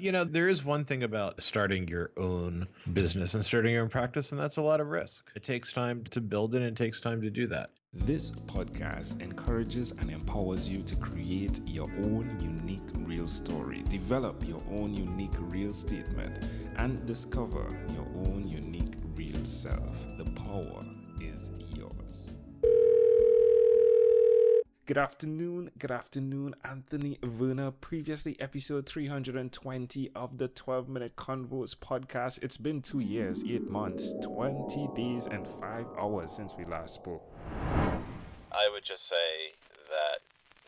There is one thing about starting your own business and starting your own practice, and that's a lot of risk. It takes time to build it and it takes time to do that. This podcast encourages and empowers you to create your own unique real story, develop your own unique real statement, and discover your own unique real self. The power is yours. Good afternoon, Anthony Verna. Previously, episode 320 of the 12-Minute Convos podcast. It's been 2 years, 8 months, 20 days, and 5 hours since we last spoke. I would just say that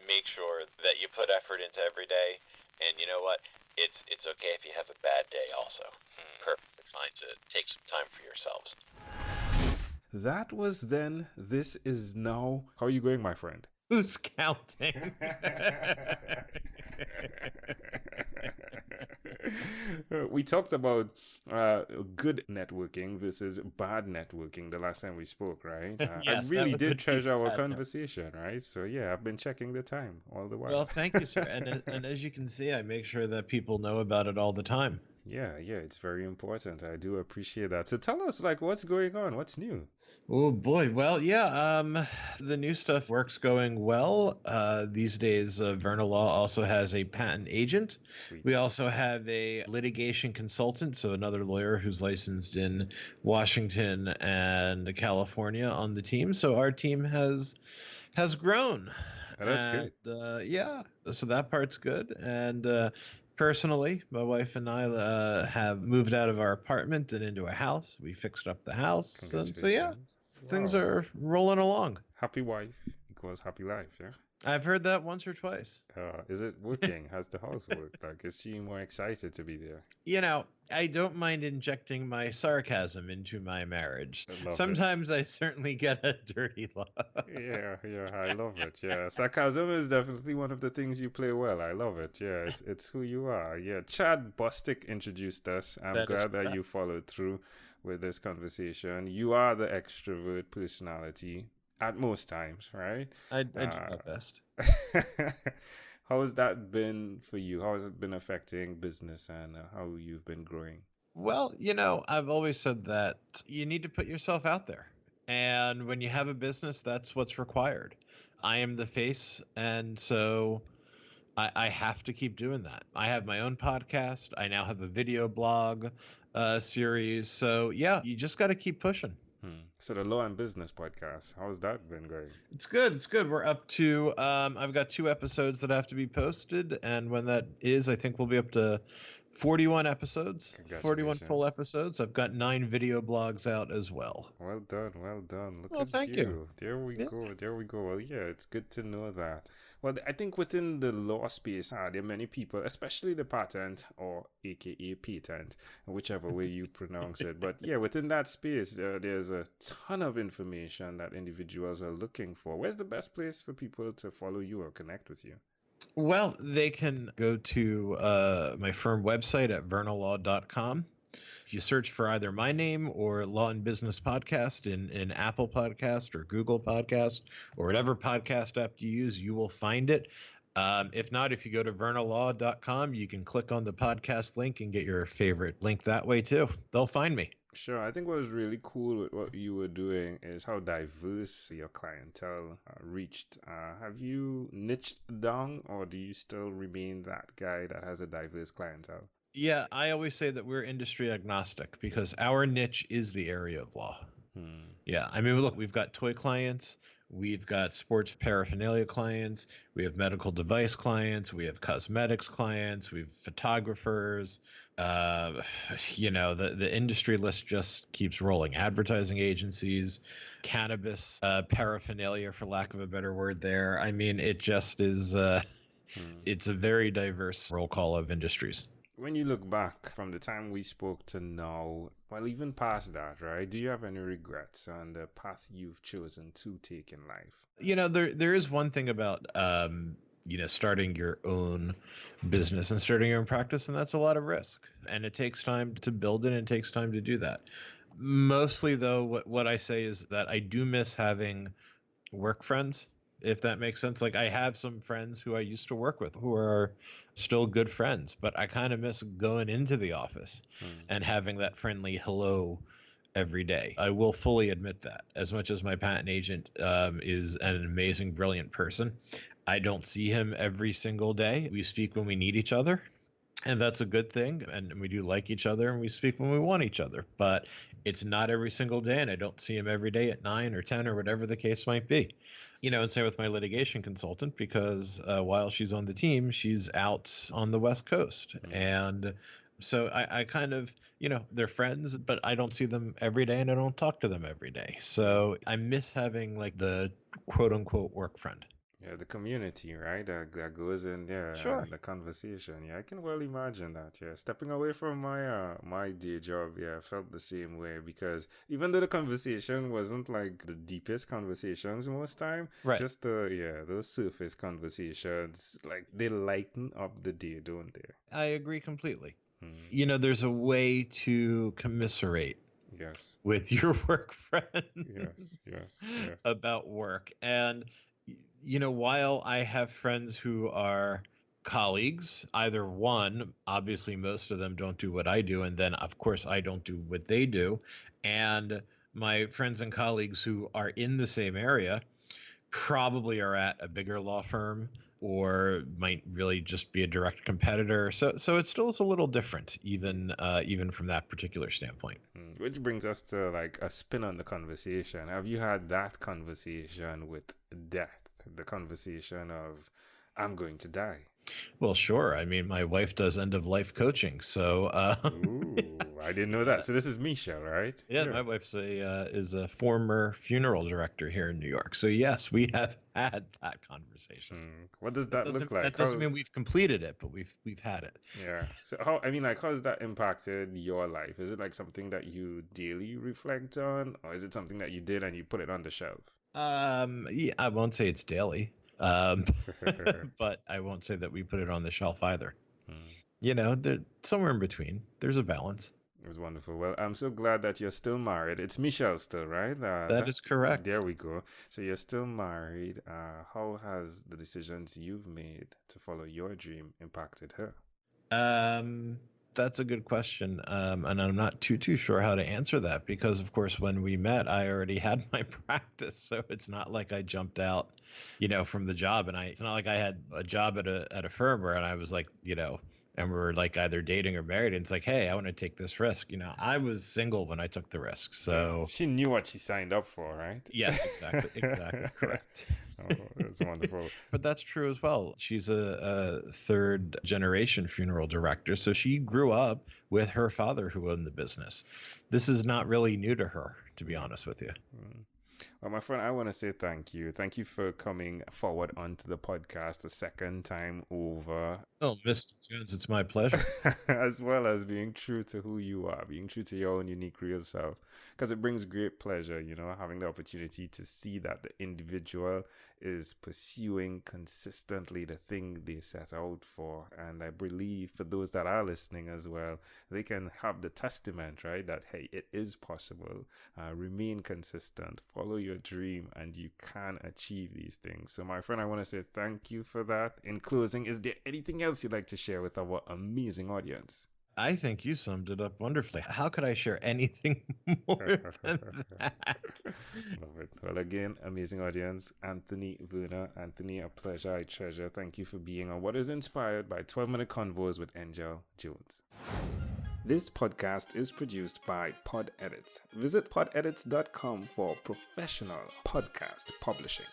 make sure that you put effort into every day, and you know what? It's okay if you have a bad day also. Perfectly fine to take some time for yourselves. That was then. This is now. How are you going, my friend? Who's counting? We talked about good networking versus bad networking the last time we spoke, right? Yes, I really did would be treasure our bad. conversation, right? So yeah, I've been checking the time all the while. Well, thank you, sir. And as you can see, I make sure that people know about it all the time. Yeah, it's very important. I do appreciate that. So tell us, what's going on? What's new? Oh boy. Well, yeah, the new stuff works going well. These days, Verna Law also has a patent agent. Sweet. We also have a litigation consultant, so another lawyer who's licensed in Washington and California on the team. So our team has grown. Oh, that's good. Yeah, so that part's good. And personally, my wife and I have moved out of our apartment and into a house. We fixed up the house, and so yeah, things are rolling along. Happy wife equals happy life, yeah? I've heard that once or twice. Is it working? Has the house worked? Is she more excited to be there? I don't mind injecting my sarcasm into my marriage. Sometimes I certainly get a dirty laugh. Yeah, I love it. Yeah, sarcasm is definitely one of the things you play well. I love it. Yeah, it's who you are. Yeah, Chad Bostick introduced us. I'm glad that you followed through with this conversation. You are the extrovert personality at most times, right? I do my best. How has that been for you? How has it been affecting business and how you've been growing? Well, I've always said that you need to put yourself out there. And when you have a business, that's what's required. I am the face, and so I have to keep doing that. I have my own podcast. I now have a video blog series. So, yeah, you just got to keep pushing. So the Law and Business podcast, how's that been going? It's good. We're up to, I've got 2 episodes that have to be posted. And when that is, I think we'll be up to 41 episodes, 41 full episodes. I've got 9 video blogs out as well. Well done. Look at thank you. There we go. Well, yeah, it's good to know that. Well, I think within the law space, there are many people, especially the patent or aka patent, whichever way you pronounce it. But yeah, within that space, there's a ton of information that individuals are looking for. Where's the best place for people to follow you or connect with you? Well, they can go to my firm website at vernalaw.com. If you search for either my name or Law and Business Podcast in Apple Podcast or Google Podcast or whatever podcast app you use, you will find it. If not, if you go to vernalaw.com, you can click on the podcast link and get your favorite link that way too. They'll find me. Sure. I think what was really cool with what you were doing is how diverse your clientele reached. Have you niched down, or do you still remain that guy that has a diverse clientele? Yeah, I always say that we're industry agnostic because our niche is the area of law. Yeah, I mean, look, we've got toy clients. We've got sports paraphernalia clients. We have medical device clients. We have cosmetics clients. We have photographers. The industry list just keeps rolling. Advertising agencies, cannabis paraphernalia, for lack of a better word there. I mean, it just is, it's a very diverse roll call of industries. When you look back from the time we spoke to now, well, even past that, right? Do you have any regrets on the path you've chosen to take in life? There is one thing about, starting your own business and starting your own practice, and that's a lot of risk. And it takes time to build it, and it takes time to do that. Mostly, though, what I say is that I do miss having work friends if that makes sense. Like I have some friends who I used to work with who are still good friends, but I kind of miss going into the office and having that friendly hello every day. I will fully admit that. As much as my patent agent is an amazing, brilliant person, I don't see him every single day. We speak when we need each other, and that's a good thing. And we do like each other, and we speak when we want each other. But it's not every single day, and I don't see him every day at 9 or 10 or whatever the case might be. And same with my litigation consultant, because while she's on the team, she's out on the West Coast. And so I kind of, they're friends, but I don't see them every day and I don't talk to them every day. So I miss having like the quote unquote work friend. Yeah, the community, right? That goes in there, Sure. and the conversation. Yeah, I can well imagine that. Yeah, stepping away from my day job, yeah, I felt the same way, because even though the conversation wasn't like the deepest conversations most time, Right. just those surface conversations, like they lighten up the day, don't they? I agree completely. There's a way to commiserate Yes. with your work friends. Yes. About work. And while I have friends who are colleagues, either one, obviously most of them don't do what I do, and then of course I don't do what they do, and my friends and colleagues who are in the same area probably are at a bigger law firm or might really just be a direct competitor. So it still is a little different, even from that particular standpoint. Which brings us to like a spin on the conversation. Have you had that conversation with death? The conversation of, I'm going to die. Well, sure. I mean, my wife does end of life coaching, so. Ooh, I didn't know that. So this is Michelle, right? Yeah, my wife's is a former funeral director here in New York. So yes, we have had that conversation. What does that look like? That doesn't mean we've completed it, but we've had it. Yeah. So how has that impacted your life? Is it like something that you daily reflect on, or is it something that you did and you put it on the shelf? Yeah, I won't say it's daily. But I won't say that we put it on the shelf either. Somewhere in between. There's a balance. It was wonderful. Well, I'm so glad that you're still married. It's Michelle still, right? That is correct. There we go. So you're still married. How has the decisions you've made to follow your dream impacted her? That's a good question. And I'm not too sure how to answer that, because of course, when we met, I already had my practice. So it's not like I jumped out, from the job, and it's not like I had a job at a firm where I was like, and we were like either dating or married. And it's like, hey, I want to take this risk. I was single when I took the risk. So she knew what she signed up for, right? Yes, exactly. Correct. Oh, that's wonderful. But that's true as well. She's a third generation funeral director. So she grew up with her father who owned the business. This is not really new to her, to be honest with you. Well, my friend, I want to say thank you. Thank you for coming forward onto the podcast a second time over. Oh, Mr. Jones, it's my pleasure. As well as being true to who you are, being true to your own unique real self. Because it brings great pleasure, having the opportunity to see that the individual is pursuing consistently the thing they set out for. And I believe for those that are listening as well, they can have the testament, right? That, hey, it is possible. Remain consistent, follow your dream, and you can achieve these things. So my friend, I want to say thank you for that. In closing, is there anything else you'd like to share with our amazing audience? I think you summed it up wonderfully. How could I share anything more than that? Love it. Well, again, amazing audience. Anthony, Verna, Anthony, a pleasure, I treasure. Thank you for being on what is inspired by 12-Minute Convos with Angel Jones. This podcast is produced by Pod Edits. Visit podedits.com for professional podcast publishing.